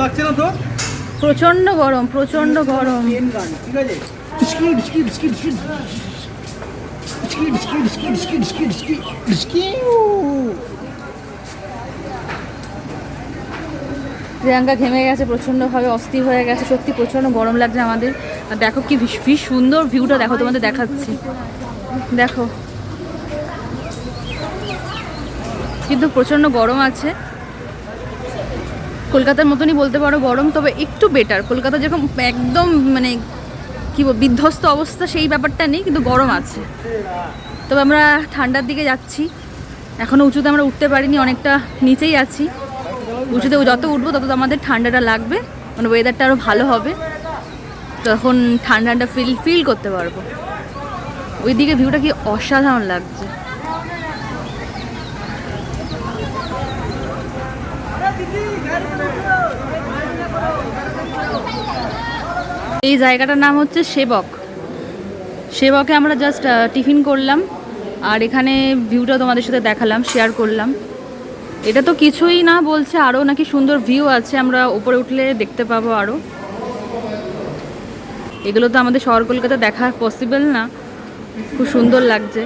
লাগছে না তো? প্রচন্ড গরম, প্রচন্ড গরম। প্রিয়াঙ্কা ঘেমে গেছে প্রচণ্ডভাবে, অস্থির হয়ে গেছে, সত্যি প্রচণ্ড গরম লাগছে আমাদের। আর দেখো কি ভীষণ সুন্দর ভিউটা, দেখো তোমাদের দেখাচ্ছি, দেখো। কিন্তু প্রচণ্ড গরম আছে, কলকাতার মতনই বলতে পারো গরম, তবে একটু বেটার। কলকাতা যেরকম একদম মানে কী বিধ্বস্ত অবস্থা, সেই ব্যাপারটা নেই, কিন্তু গরম আছে। তবে আমরা ঠান্ডার দিকে যাচ্ছি, এখনও উঁচুতে আমরা উঠতে পারিনি, অনেকটা নিচেই আছি। উঁচুতে যত উঠবো তত আমাদের ঠান্ডাটা লাগবে, মানে ওয়েদারটা আরও ভালো হবে, তখন ঠান্ডাটা ফিল করতে পারবো। ওইদিকে ভিউটা কি অসাধারণ লাগছে। এই জায়গাটার নাম হচ্ছে সেবক। সেবকে আমরা জাস্ট টিফিন করলাম, আর এখানে ভিউটা তোমাদের সাথে দেখালাম, শেয়ার করলাম। এটা তো কিছুই না, বলছে আরও নাকি সুন্দর ভিউ আছে, আমরা উপরে উঠলে দেখতে পাবো আরও। এগুলো তো আমাদের শহর কলকাতা দেখা পসিবল না, খুব সুন্দর লাগছে।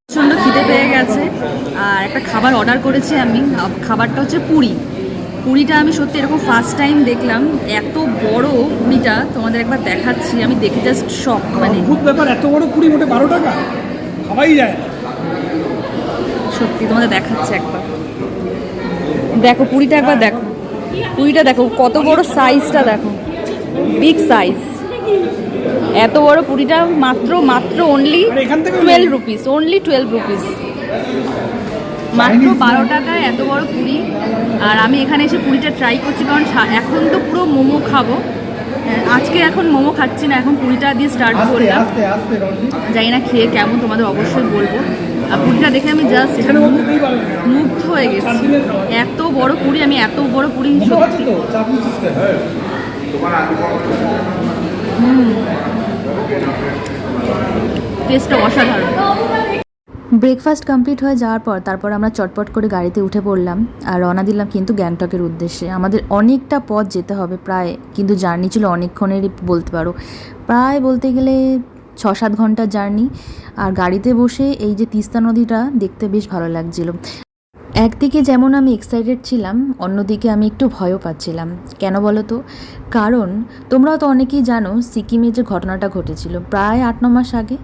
প্রচণ্ড খিদে পেয়ে গেছে, আর একটা খাবার অর্ডার করেছি আমি। খাবারটা হচ্ছে পুরি। পুরিটা আমি সত্যি এরকম ফার্স্ট টাইম দেখলাম, এত বড় পুরিটা তোমাদের একবার দেখাচ্ছি, আমি দেখে জাস্ট শক। মানে খুব ব্যাপার, এত বড় পুরি মোটে 12 টাকা খাওয়াই যায় না। সত্যি তোমাদের দেখাচ্ছি একবার, দেখো পুরিটা একবার দেখো, পুরিটা দেখো কত বড় সাইজটা, দেখো বিগ সাইজ। এত বড় পুরিটা মাত্র অনলি 12 রুপিস, অনলি 12 রুপিস, মাত্র 12 টাকায় এত বড় পুরি। আর আমি এখানে এসে পুরিটা ট্রাই করছি, কারণ এখন তো পুরো মোমো খাবো, আজকে এখন মোমো খাচ্ছি না, এখন পুরিটা দিয়ে স্টার্ট করলাম। জানি না খেয়ে কেমন, তোমাদের অবশ্যই বলবো। আর পুরিটা দেখে আমি জাস্ট মুগ্ধ হয়ে গেছি, এত বড় পুরি, আমি এত বড় পুরি সত্যি। টেস্টটা অসাধারণ। ব্রেকফাস্ট কমপ্লিট হয়ে যাওয়ার পর তারপর আমরা চটপট করে গাড়িতে উঠে পড়লাম আর রওনা দিলাম কিন্তু গ্যাংটকের উদ্দেশ্যে। আমাদের অনেকটা পথ যেতে হবে প্রায়, কিন্তু জার্নি ছিল অনেকক্ষণেরই বলতে পারো, প্রায় বলতে গেলে 6-7 ঘন্টার জার্নি। আর গাড়িতে বসে এই যে তিস্তা নদীটা দেখতে বেশ ভালো লাগছিল। একদিকে যেমন আমি এক্সাইটেড ছিলাম, অন্যদিকে আমি একটু ভয়ও পাচ্ছিলাম। কেন বলো তো? কারণ তোমরাও তো অনেকেই জানো সিকিমে যে ঘটনাটা ঘটেছিল প্রায় 8-9 মাস আগে।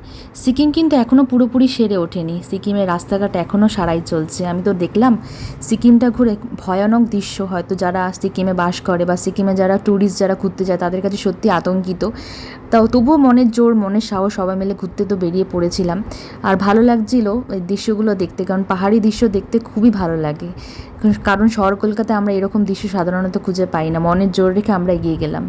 সিকিম কিন্তু এখনও পুরোপুরি সেরে ওঠেনি, সিকিমের রাস্তাঘাট এখনও সারাই চলছে। আমি তো দেখলাম সিকিমটা ঘুরে ভয়ানক দৃশ্য, হয়তো যারা সিকিমে বাস করে বা সিকিমে যারা ট্যুরিস্ট যারা ঘুরতে যায় তাদের কাছে সত্যি আতঙ্কিত। তাও তবুও মনের জোর মনের সাহস সবাই মিলে ঘুরতে তো বেরিয়ে পড়েছিলাম। আর ভালো লাগছিল এই দৃশ্যগুলো দেখতে, কারণ পাহাড়ি দৃশ্য দেখতে খুবই ভালো লাগে। কারণ শহর কলকাতায় আমরা এরকম দৃশ্য সাধারণত খুঁজে পাই না। মনের জোর রেখে আমরা এগিয়ে গেলাম।